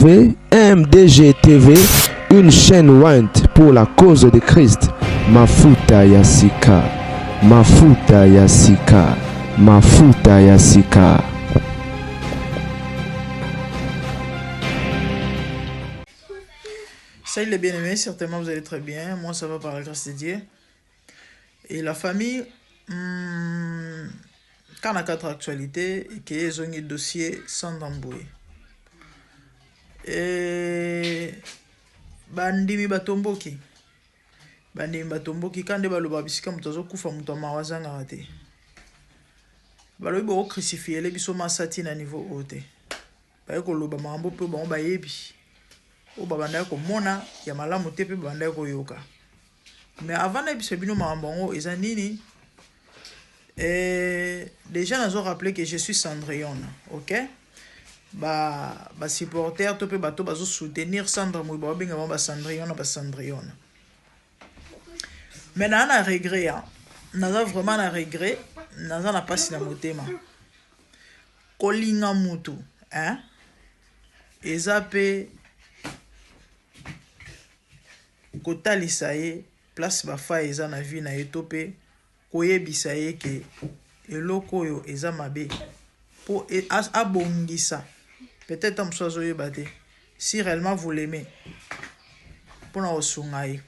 MDG TV, une chaîne Wint pour la cause de Christ. Mafuta Yasika, Mafuta Yasika, Mafuta Yasika. Salut les bien-aimés, certainement vous allez très bien. Moi ça va par la grâce de Dieu. Et la famille, quand on a quatre actualités, qui est un dossier sans embrouille. Et bandimi batomboki. Bandimi batomboki, quand on a bisika mutazo kufa mutama wazanga rate. Balobi bo crucifié les biso masati na niveau haute. Ba ko loba mambo pe ba ba yebi. O babanda ko mona ya malamu te pe babanda ko yoka. Mais avant d'épisode bino mambo eza nini? Les gens nous ont rappelé que je suis Cendrillon, ok? Ba supporter to pe bato bazo soutenir Sandra Mouy ba benga ba Cendrillon ba Cendrillon. Mais na na regret hein. Naza vraiment na regret, naza na pasi na motema. Kolinga mutu, hein? Eza pe kotalisa ye place ba fa eza na vie na etope. Koyebisa ye ke eloko yo eza mabe po abongisa peut-être amsozo yebate si réellement vous l'aimez pour na osungai.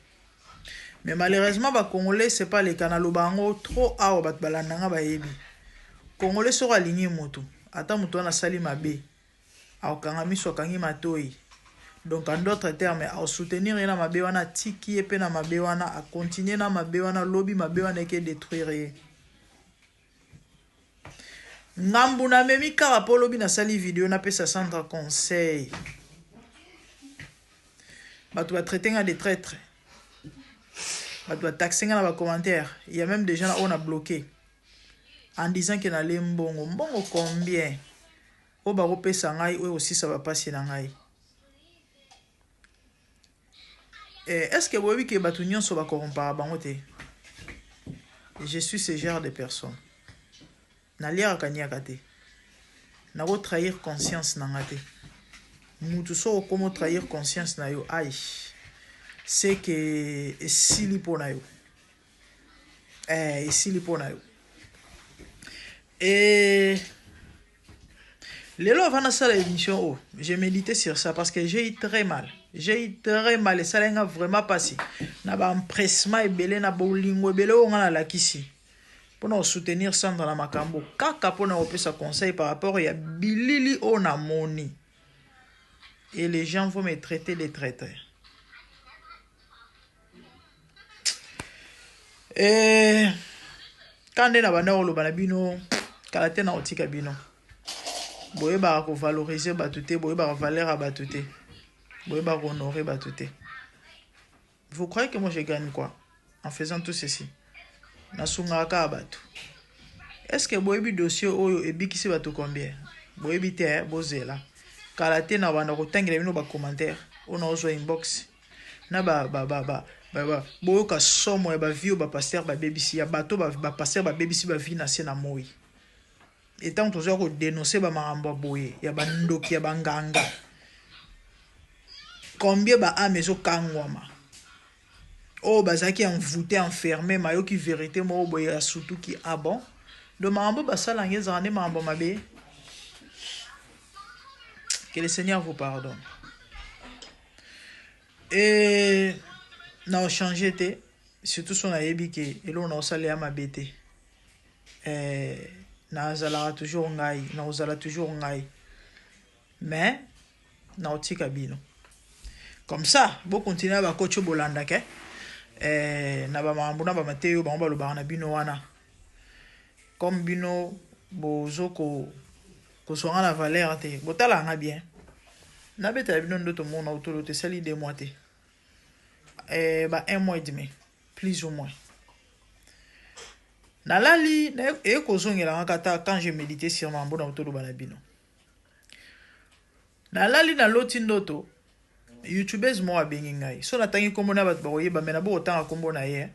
Mais malheureusement ba congolais c'est pas les canalo bango trop awa bat balandanga ba yebi congolais soko alingi moto ata moto na sali mabe akanga miso kangi matoi. Donc en d'autres termes, à soutenir na mabe wana tiki epe na mabe wana à continuer na mabe wana lobby mabe wana ke détruire. Ngambu na memi karapo lobby na sali vidéo na pesa centre conseil. Batu va traiter nga des traîtres. Batu va taxer nga na ba commentaires. Il y a même des gens là on a bloqué en disant que na lembongo mbongo combien. O ba ko pesa ngai o aussi ça va passer na ngai. Est-ce que vous voyez que Batunion soit corrompu? Je suis ce genre de personne. Nalia kanyakate. Nako trahir conscience nangate. Mutuso comment trahir conscience na yo aïe. C'est que sili pona yo. Sili pona yo. Et Lélo avant de faire l'émission, j'ai médité sur ça parce que j'ai eu très mal. J'ai eu très mal et ça n'a vraiment passé. Na ba empressement et belé na bowlingo belé on a la kisi. Pour nous soutenir ça dans la macambo. Kaka pour nous opérer sa conseil par rapport à bilili on a moni. Et les gens vont me traiter de traître. Et quand on a bana olo banabino, kalate na otika bino. Boye ba ko valoriser batute, boye ba valeur à batute. Boye ba honorer batute. Vous croyez que moi je gagne quoi en faisant tout ceci? Nasunga ka batu. Est-ce que boye bi dossier oyo ebikisi batu combien? Boye bi te bozela. Kalate na bana ko tangela bino ba commentaire, on a ozo inbox. Na boye ka somo ya ba vie ba pasteur ba BBC ya bato ba pasteur ba BBC ba vie na sena moi. Et tant que vous dénoncer ba maramba boye ya bandoki ya banganga combien ba amezo kangwama oh bazaki envoûté enfermé mayo ki vérité mo boye ya surtout ki bon de maramba ba salange zane maramba mabe. Que le Seigneur vous pardonne. Et na changer té surtout son ayebi ke elo na osale ya mabete na zala toujours ngai na ozala toujours ngai mais na otika bino comme ça bo continuer ba coach bolanda ke na ba mambo na ba mateo ba ba loba na bino wana comme bino bozoko ko soanga la valeur te botala nga bien na beta bino ndoto mona autour te sali 2 mois te ba 1 mois et demi plus ou moins. Nalali et kozongela ngata quand je méditais sur mambo na autour banabino. Nalali na loti ndoto YouTubers mo abengi ngai. So natangi kombo na bat baoye ba mena bo otanga kombo na ye.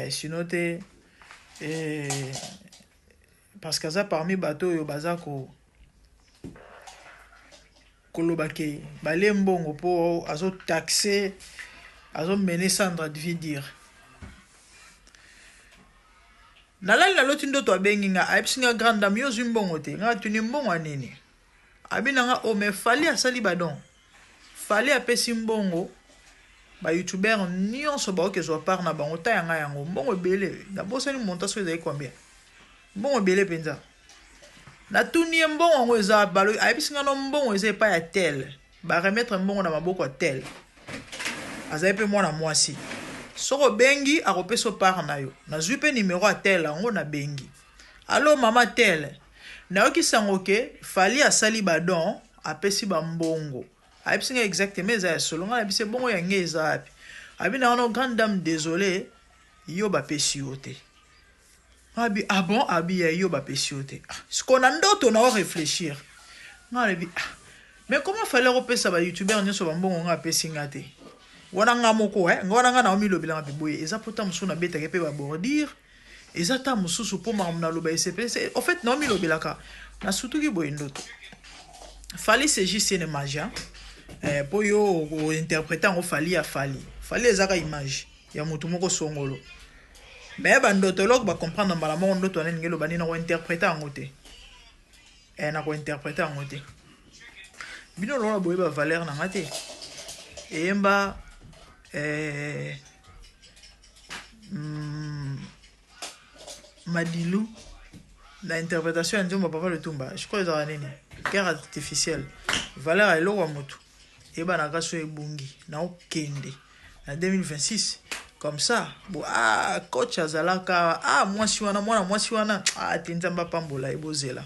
Sinote parce que ça parmi bateau yo bazako kolobake bale mbongo po azo taxer azo mener Sandra devait dire nalali na loti ndoto abengi nga aipsinga grande dame yo zimbongo te nga tuni mbongo anini abina nga o me fali asali badon fali apesi mbongo ba youtuber nyonso ba okezwa par na bango ta yanga yango mbongo bele na bosani montation ezali combien mbongo bele penza na tuni mbongo ngo eza balo aipsinga no mbongo eza pa ya tel ba remettre mbongo na maboko tel azali pe mwana mwasi soko bengi akopeso par na yo nazwi pe numéro a tel yango na bengi allo mama tel nayoki sango ke fali asali badon apesi bambongo ayebisinga exactement eza ya solo nga nayebise bongo yange eza api abina wana grande dame désolé yo bapesi yo te abi ah bon abi ya yo bapesi yo te siko na ndoto na réfléchir nga nayebi mais comment fallait repesa ba youtubeur nyonso bambongo nga apesi nga te wana nga moko ngona nga na omilobela nga biboye eza pota musu na betake pe ba bordir eza ta mususu po mamuna loba SPC en fait na omilobelaka na surtout ki boye ndoto fali c'est juste une magie po yo interpréter ngo fali ya fali ezaka image ya mutu moko songolo mais ba ndoto lok ba comprendre mbala mo ndoto ane ngelo bani na ko interpréter ngo te na ko interpréter ngo te bino lona boye ba valeur na ngate emba Madilu la interprétation ya Nzomba Papa Lutumba je crois ezala nini cœur artificiel valeur eloko moto eba na kaso ebungi na okende na 2026 comme ça bo coach azalaka mwasi wana mwana mwasi wana te Nzamba pambola ebozela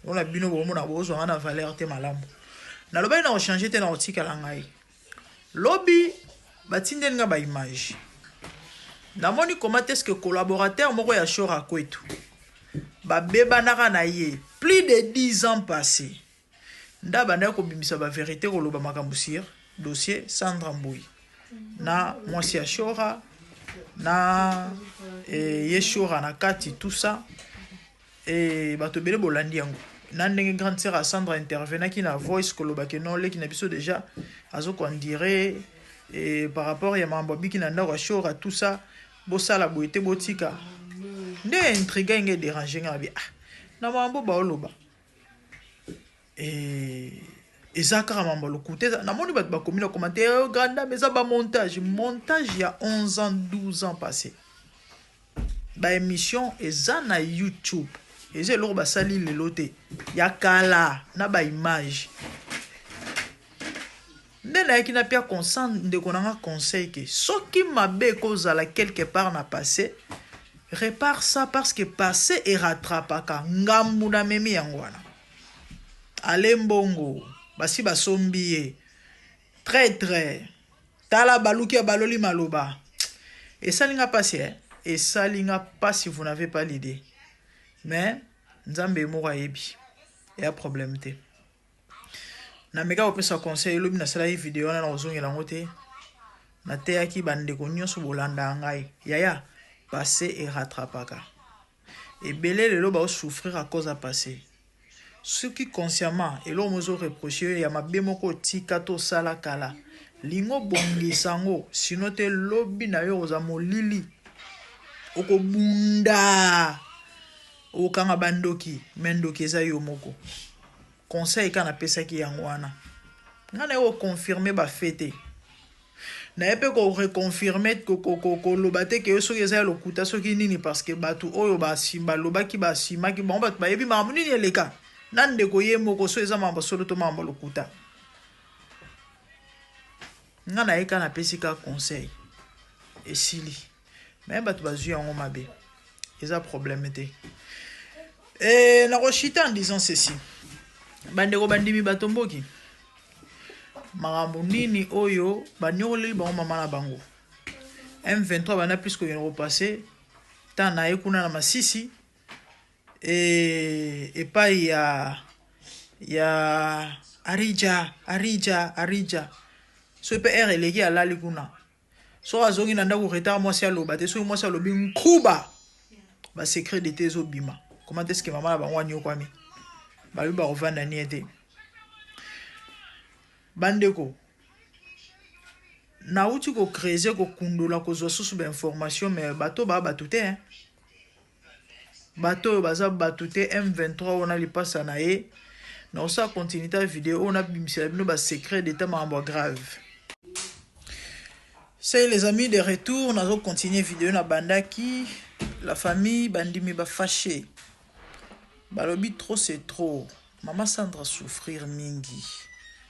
ona bino bo mona bozwa na valeur te malamu na loba na changer te na otika la ngai lobby batinde nga ba image namoni comment est-ce que collaborateur moko ya Shora kwetu ba beba na ye plus de 10 ans passés ndaba na ko bimisa ba vérité ko loba makambo sir dossier Sandra Mboui na mwasi ya Shora na ye Shora na kati tout ça bato bele bolandi yango na ndenge grande sœur Sandra intervenant qui na voice ko loba ke non le qui na biso déjà azo ko ndire et par rapport à mambo biki na ndako Shora tout ça bosala boite botika nde intrigue nge déranger ngabi na mambo ba oloba ezaka mambo lokute na moni bat ba komina commentaire granda mais ça ba montage il y a 11 ans 12 ans passé ba émission eza na YouTube eza lo ba sali le loté ya kala na ba image nde na yaki na pia consent de konanga conseil que soki mabe kozala quelque part na passé répare ça parce que passé et rattrapaka ngambu na memi yango wana ale mbongo basi basombiye très tala baluki ya baloli maloba esalinga pasi esalinga pasi vous n'avez pas l'idée mais nzambe moko ayebi ya problème te na meka opesa conseil lobi na sala vidéo na ozongela ngote na teyaki bandeko nyonso bolanda ngai yaya passé et rattrapaka et belé lelo ba souffrir à cause à passé ce qui consciemment et l'homme ozo reprocher ya mabe moko tika to sala kala lingo bongisango sino te lobi na yo oza molili okobunda okanga bandoki mendoki eza yo moko conseil kana pesa ki yango wana ngana yo confirmer ba fete na epe ko reconfirmer ko lobate ke so yeza lokuta soki nini parce que batu oyo ba simba lobaki ba simaki bon batu ba yebi mambo nini eleka nande ko ye moko so eza mambo solo to mambo lokuta ngana eka na pesika conseil esili mais batu bazui yango mabe eza problème te na ko chita en disant ceci bandeko bandimi batomboki makambo nini oyo banyoleli bango mama na bango M23 bana plus que repasser tant na ekuna na masisi et pas ya arija so pe r eleki alali kuna so azongi na ndako retard mwasi aloba te so mwasi alobi nkuba ba secret de tes obima comment est-ce que mama na bango anyokwami baluba rovanda niete bandeko nauti ko creuser ko kundula ko zo susu information mais bato ba batute hein bato baza batute M23 on a li passa na ye na osa continuité vidéo on a bimisela bino ba secret d'état mambo grave. C'est les amis de retour, nous allons continuer vidéo na bandaki la famille bandimi ba fâché. Balobi trop c'est trop. Maman Sandra souffrir mingi.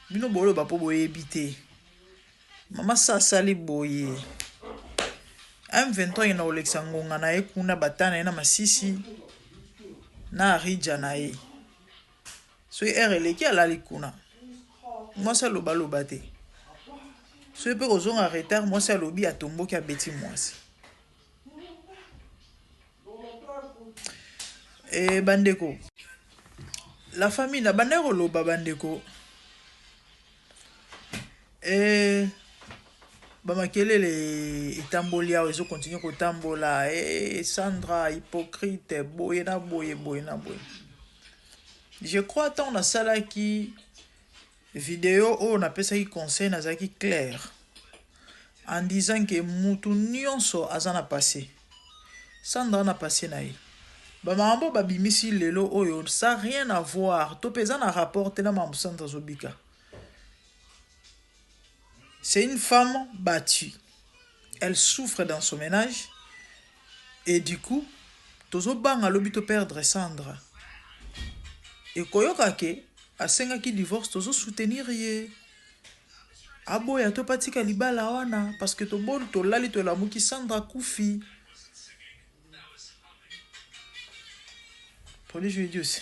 Bino bolo ba po boye bité. Maman sa sali boye. M23 ina olexangonga na ekuna batana ina masisi na rija na e. So RL ki ala likuna. Moi ça lo balo baté. So pe kozonga en retard moi ça lobi a tombo ki a beti mwasi. Et bandeko. La famille na bandeko lo bandeko. Et bamakelele etambolia ozo continue ko tambola Sandra hypocrite boye na boye. Je crois tant na sala qui vidéo on appelle ça qui conseil na zaki clair en disant que mutu nyonso azana passé Sandra na passé na ye bamambo babimisi lelo oyo ça rien à voir to pesa na rapport na mambo Sandra Zobika. C'est une femme battue, elle souffre dans son ménage et du coup tozo banga lobi to perdre Sandra et koyoka ke asenga ki divorce tozo soutenir ye aboya to patika libala wana parce que to bon to lali to lamu ki Sandra kufi pour les jeux aussi.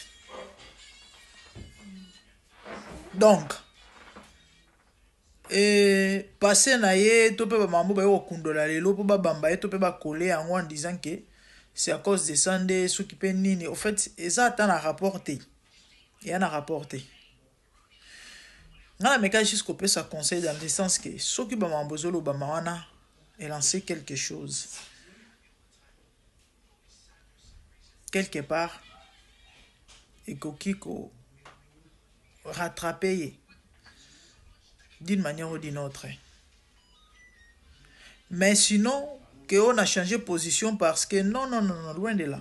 Donc et passer na ye to pe ba mambo ba yo kundola lelo po ba bamba ye to pe ba coller en disant que c'est à cause de Sandé ceux qui peine nini au fait exactement à rapporter. Il y a un rapporté. Ngala meka jusqu'au peu ça conseil dans le sens que ceux qui bama mbozolo bama wana est lancé quelque chose. Quelque part et kokiko rattraper d'une manière ou d'une autre. Mais sinon que on a changé position parce que non loin de là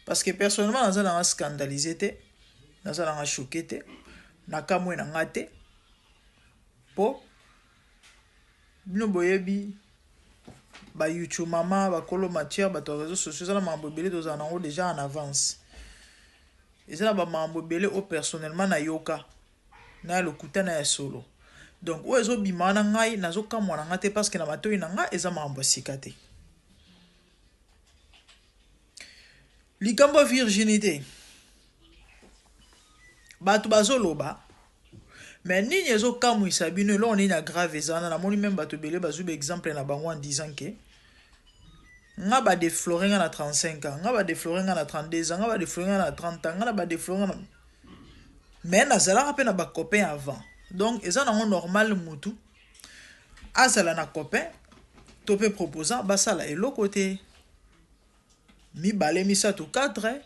parce que personnellement on a scandalisé nazala choqué te nakamwe na ngate po bino boyebi ba YouTube mama ba kolo matière ba to réseaux sociaux na mambo belé to zanango déjà en avance et ça ba mambo belé au personnellement na yoka na lokuta na solo donc ozo bimana ngai nazo kamwa na ngate parce que na matoyi na nga eza mambo sikate likambo virginité bato bazoloba mais nini ezo kamwisa bino lo nini na grave ezana na moni même bato belé bazube exemple na bango en disant que nga ba déflorer nga na 35 ans nga ba déflorer nga na 32 ans nga ba déflorer nga na 30 ans nga ba déflorer na mais nazala rappel na ba copain avant donc ezana ngo normal mutu azala na copain topé proposant basala elo côté mi balé mi sa to 4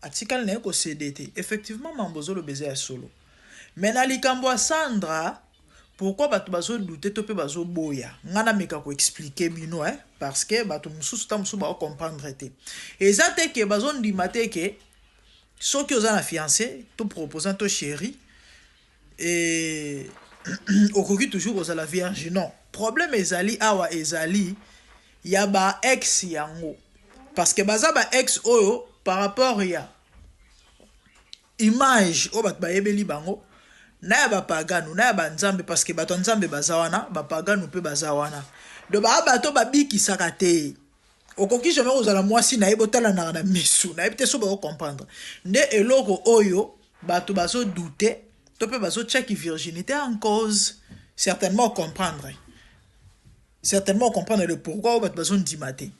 atikal na ko CDT effectivement mambozo le baiser à solo mais na likambo Sandra pourquoi bato bazo douter to pe bazo boya ngana meka ko expliquer bino parce que bato mususu ta musu ba comprendre te ezate ke bazo ndimate ke soki ozana fiancé to proposant to chéri et okoki toujours ozala vierge non problème ezali awa ezali ya ba ex yango parce que baza ba ex oyo par rapport ya image o bat ba yebeli bango na ya ba pagano na ya ba nzambe parce que bato nzambe bazawana ba pagano pe bazawana do ba bato ba biki sakate okoki jamais ozala mwasi na yebotala na misu na yebite so ba comprendre nde eloko oyo bato bazo douter to pe bazo check virginité en cause certainement comprendre le pourquoi o bato bazo ndimate.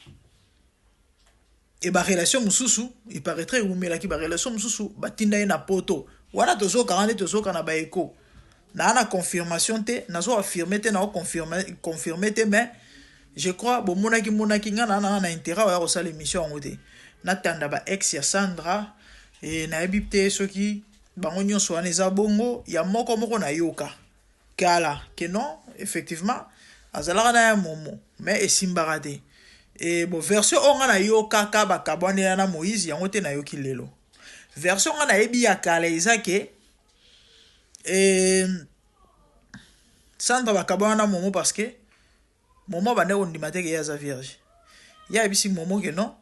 Et ba relation mususu il paraîtrait ou mais la ki ba relation mususu batinda na poto wana tozo 40 tozo kana ba eko na confirmation te nazo affirmer te na confirmer te mais je crois bon monaki ngana na intérêt ya ça l'émission ngote na tanda ba ex ya Sandra et na ebipte soki bango nyonso wana eza bongo ya moko na yoka kala que non effectivement azalaka na ya momo mais esimbaka te et bon version onga na yo kaka bakabwanela na Moïse yango te na yoki lelo version onga na yebi ya kala eza ke Sandra bakabwana na momo parce que momo bande ondima te ke ya za vierge ya ebisi momo ke non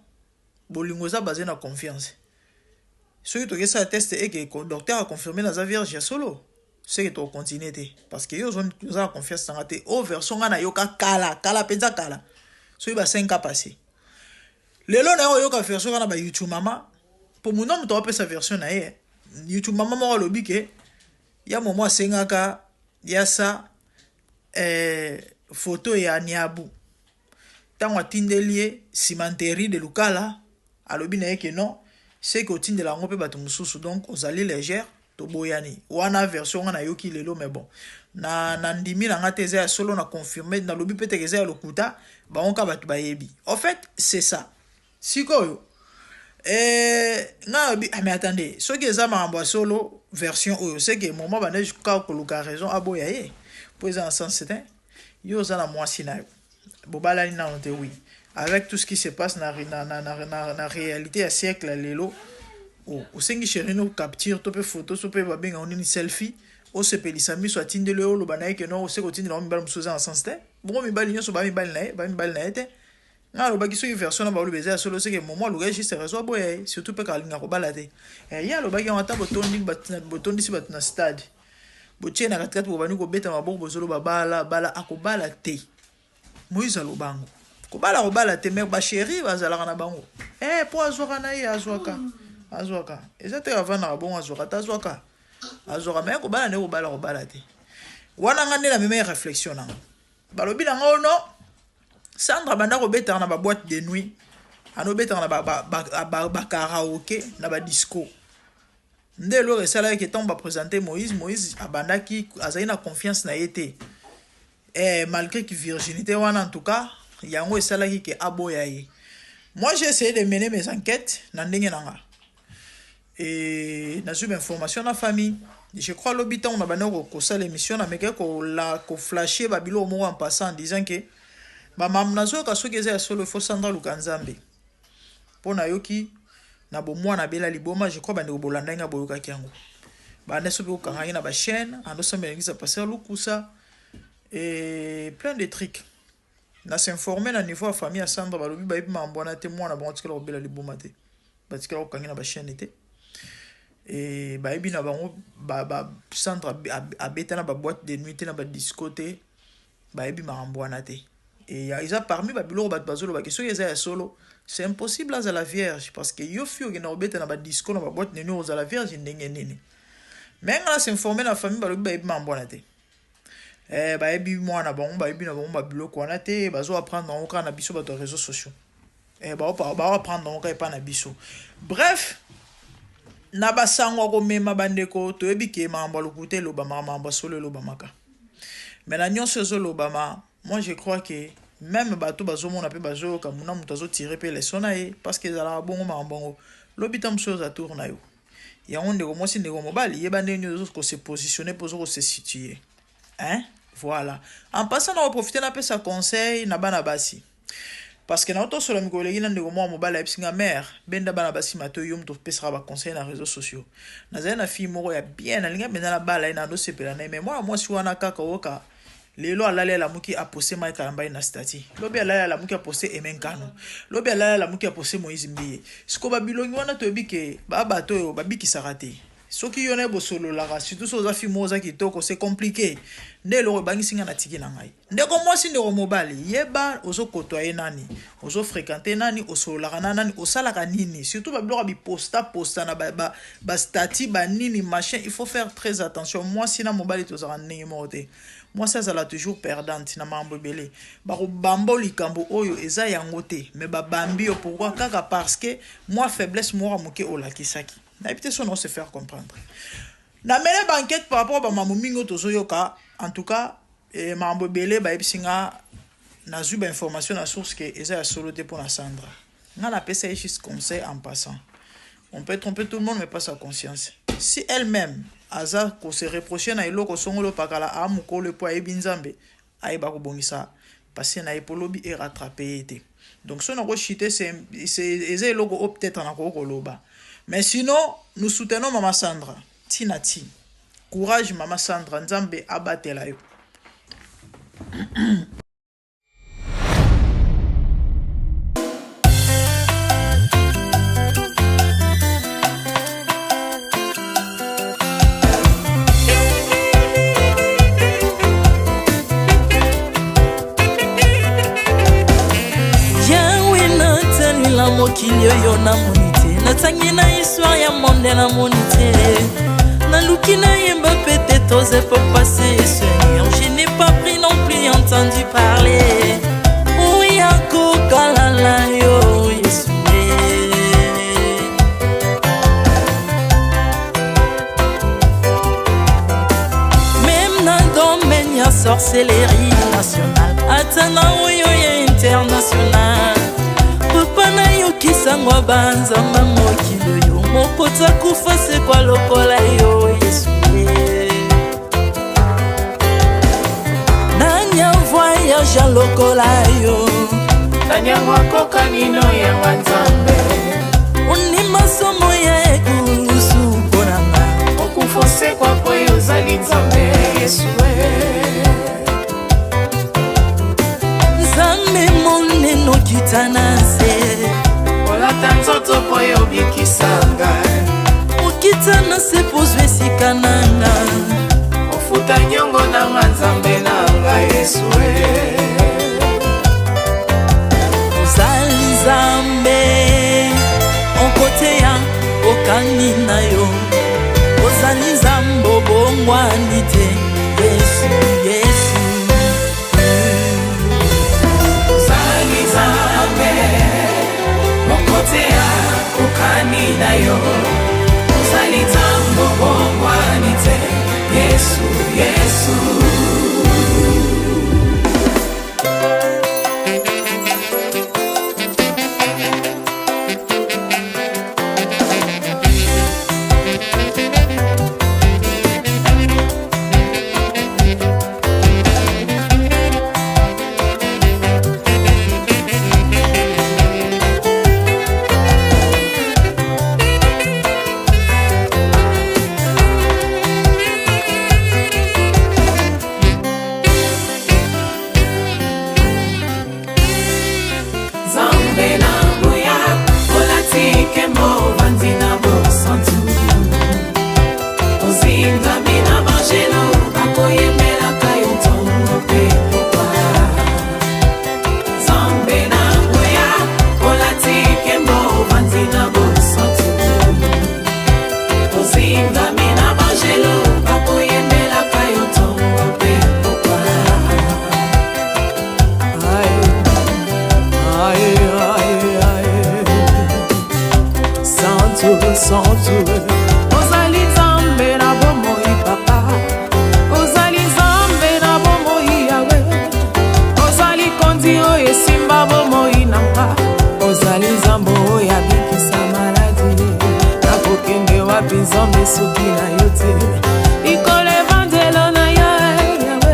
bolingo za basé na confiance soki tokesa test et que docteur a confirmé na za vierge ya solo c'est que tu continues parce que yo zone za confiance tanga te o version nga na yo kala penza kala so ba 5 ans passé lelo na yo ka version na ba YouTube mama pour mon homme to sa version na ye YouTube mama mo lobi ke ya momo asengaka ya sa photo ya Niabu tango atindelie cimenterie de Lukala alobi na ye ke non c'est que otindela ngo pe bato mususu donc ozali légère to boyani wana version na yoki lelo mais bon na ndimi na ngate za solo na confirmer na lobi pete ke za lokuta ba onka batu bayebi en fait c'est ça sikoyo mais attendez ce que za mambo solo version oyo c'est que moment ba neje ka koluka raison aboya ye pour ça en sens c'est yo za na mwasi na yo bobalani na onte oui avec tout ce qui se passe na réalité à siècle lelo o sengi chéri no capture to pe photo so pe babenga on ni selfie o se pelisa mi so atinde le lo banaye ke no o se ko tinde no mibala musuza en sens te bon mibali nyo so ba mibali na te na lo baki so version na ba lo beza solo se ke momo lo registre réseau boye surtout pe kalinga ko balate ya lo baki on ata botondi si batna stade botie na katkat bo bani ko beta maboko bozolo bala akobala te Moïse lo bango ko bala te me ba chéri bazala na bango po azwaka na ye azwaka ezate avant na bon azwaka tazwaka azwaka me ko bala ne ko bala te wana ngane la même réflexion na balobi na ngono Sandra banda ko beta na ba boîte de nuit ano beta na ba karaoke na ba disco nde lo resala ke tomba présenter Moïse abandaki azali na confiance na yete malgré que virginité wana en tout cas yango esalaki ke aboya ye. Moi j'ai essayé de mener mes enquêtes na ndenge nanga et na eu information na famille je crois l'habitant on a bana ko sala émission na meke ko flasher babilo mo en passant en disant que ba mam nazo ka soki eza solo fo Sandra Lukanzambe pona yoki na bo mwana bela liboma je crois bande ko bolanda nga boyoka kiango bande so ko kanga na ba chaîne ando so melingisa passer lukusa et plein de trucs na s'informer na niveau famille à Sandra balobi ba ibi mambona te mwana bon tikela ko bela liboma te ba tikela ko kanga na ba chaîne te et ba ibi na bango ba Sandra abeta na ba boîte de nuit na ba discothèque ba ibi mambona te et ils a parmi babilo ba bazolo ba question yeza solo c'est impossible à la vierge parce que yo fio que na obeta na ba disco na ba boîte de nuit aux la vierge ndenge nini mais on s'informer na famille balobi ba ibi mambona te ba ibi mwana bango ba ibi na bango ba biloko wana te bazo apprendre en ka na biso ba réseaux sociaux ba apprendre en ka pa na biso bref na basango ko mema bandeko to ebike mambo lokute lo ba mambo solo lo ba maka mais na nyonso zo lo ba ma moi je crois que même bato bazo mona pe bazo ka muna muto zo tirer pe leçon na ye parce que za bongo mambo lo bitam chose à tour na yo ya onde ko mosi ndeko mobali ye bande nyo ko se positionner pour se situer hein voilà en passant on va profiter na pe sa conseil na bana basi parce que na auto solo mi kolegi na ndeko mobali epsinga mère benda bana basi mato yo mto pesera ba conseil na réseaux sociaux na za na fille moko ya bien na linga benda na bala ina ndo sepela na mais moi si wana kaka oka lelo alale la muki a posé mai kalamba na stati lobi alale la muki a posé emenkano lobi alale la muki a posé Moïse Mbiye siko babilongi wana to bike ba bato yo babiki sarate soki yo na bosolo la surtout so za fi moza kitoko c'est compliqué ndelo bangisinga na tiki na ngai ndeko mwasi ndeko mobali yeba ozo kotoyer nani ozo fréquenter nani osolola nani osalaka nini surtout babiloko bi posta na ba stati ba nini machin il faut faire très attention moi sina mobali to za ndenge mote moi ça la toujours perdante na mambo belé ba ko bambo likambo oyo eza yango te mais ba bambi yo pourquoi kaka parce que moi faiblesse moi moke olakisaki na éviter son se faire comprendre na mele banquette par rapport à mambo mingo tozo yoka en tout cas mambo belé ba ebisinga na zuba information na source que eza solo te pour na Sandra nga na pesa juste conseil en passant on peut tromper tout le monde mais pas sa conscience si elle-même aza ko se reprocher na eloko songolo pakala amukolo po ayebi nzambe ayeba ko bongisa parce na epolobi e rattraper ete. Donc si on a chité c'est eloko peut-être na ko koloba. Mais sinon nous soutenons Maman Sandra. Tinati. Courage Maman Sandra, nzambe abatela yo. mokili oyo namoni te, natangi na histoire ya monde namoni te, naluki nayemba pete toze po passer Seigneur, je n'ai pas pris non plus entendu parler oya kokalala yo Yesu. Même na domaine ya sorcellerie nationale, atana oyo ya international, papa na yo kisangwa banzamba mokili yo mokota kufa se kwa lokola yo Yesu. Nanya voyage a lokola yo, nanya wakoka nino ya wanzambe, uni masomo ya ekulusu ponanga, okufose kwa poyo zali nzambe Yesu. Nzambe moneno kitanase, olata nzoto poyo bikisanga, okitanase pozwe sikananga, ofuta nyongo na nzambe nanga Yesu. Ozali Nzambe onkoteya okani na yo, ozali Nzambe obongwani te Yesu, Yesu. Ozali Nzambe onkoteya okani na yo, ozali Nzambe obongwani te Yesu, Yesu. Ozali Nzambe na bomoi papa, ozali Nzambe na bomoi yawe, ozali kondi oyo esimba bomoi nanga, ozali Nzambe oyo abikisa maladi, nakokende wapi Nzambe soki na yo te, likolo evangelo na yo yawe,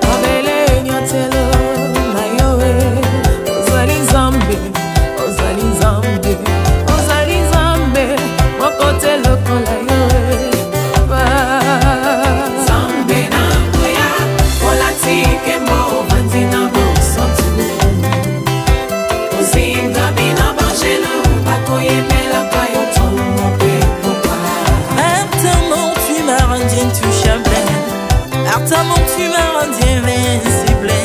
mabele nyotelo na yo, ozali Nzambe, ozali Nzambe, ozali Nzambe mokote lokola yo. Nzambe na ngoya olatike mo bandi na bosantu, ozinga bina bangelo bakoyebelaka yo ntongo mpe pokwa. Ardemment tu m'as rendu intouchable, ardemment tu m'as rendu invincible,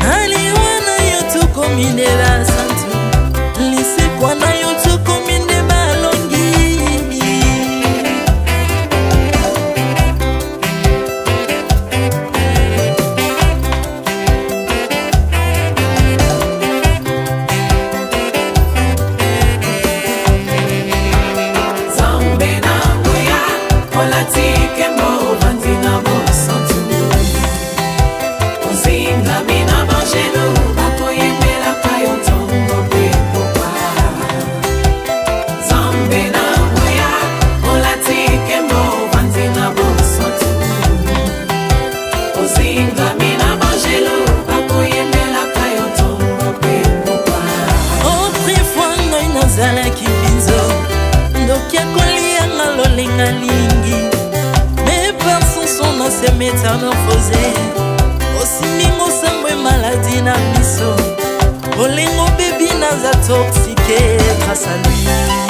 naliwana yo tokomindela santu, lisekwa na yo tokominde balongi. Nzambe na ngoya olatike mo bandi na bosantu, moninga mina bangelo bakoyembelaka yo ntongo mpe pokwa autrefois ngai nazalaki binzo ndoki akolianga lolengalingi mais par son son na se métamorphosé osimingo sambwe maladi na miso olengo bebi naza toxique grâce à lui.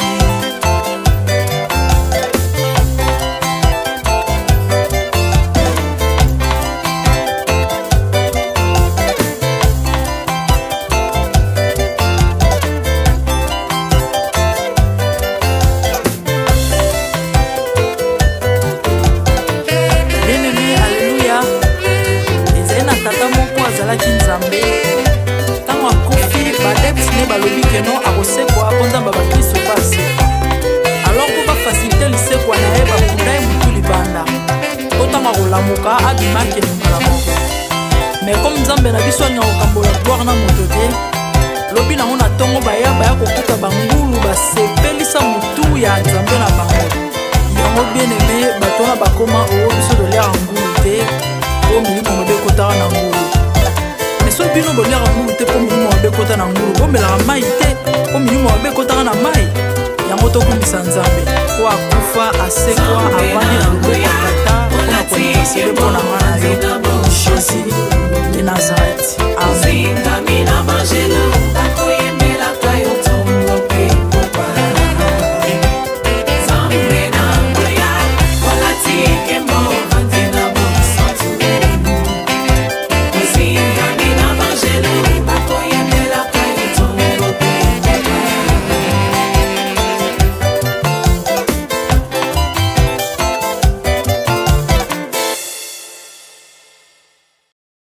azalaki nzambe ntango akufi badeptine balobi keno akosekwa mponzamba bakristo basekwa alors mpo bafasilite lisekwa na ye bakunda ye motu libanda mpo ntango akolamuka abimaki mbala moko me komi nzambe na biso alinga kokambola gloire na moto te lobi nango na ntongo baya kokuta bangulu basepelisa motu ya nzambe na bango yango bien aime bato wana bakoma oyo biso toliaka ngulu te oyo milimo mabe ekotaka na ngulu soki bino boliaka ngulu te mpo milimo mabe ekota na ngulu bomelaka mai te mpo milimo mabe ekotaka na mai yango tokumisa nzambe po akufa asekwa avandi na loboko ya tata mpona koleka sebe mpo na nga na yo